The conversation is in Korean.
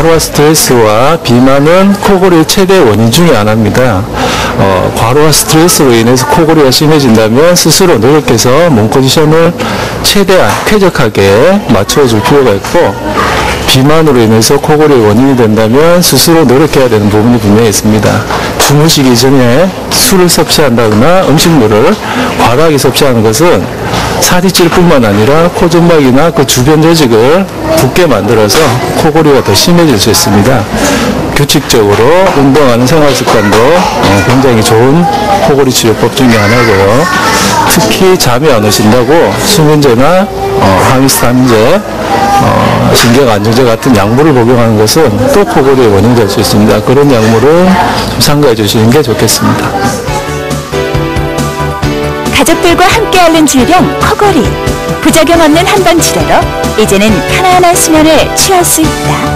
과로와 스트레스와 비만은 코골이의 최대 원인 중에 하나입니다. 과로와 스트레스로 인해서 코골이가 심해진다면 스스로 노력해서 몸 컨디션을 최대한 쾌적하게 맞춰줄 필요가 있고, 비만으로 인해서 코골이의 원인이 된다면 스스로 노력해야 되는 부분이 분명히 있습니다. 주무시기 전에 술을 섭취한다거나 음식물을 과다하게 섭취하는 것은 살이 찔 뿐만 아니라 코점막이나 그 주변 조직을 붓게 만들어서 코골이가 더 심해질 수 있습니다. 규칙적으로 운동하는 생활 습관도 굉장히 좋은 코골이 치료법 중에 하나고요. 특히 잠이 안 오신다고 수면제나 항히스타민제, 신경안정제 같은 약물을 복용하는 것은 또 코골이의 원인이 될 수 있습니다. 그런 약물은 좀 삼가해 주시는 게 좋겠습니다. 가족들과 함께 앓는 질병 코골이. 부작용 없는 한방 치료로 이제는 편안한 수면을 취할 수 있다.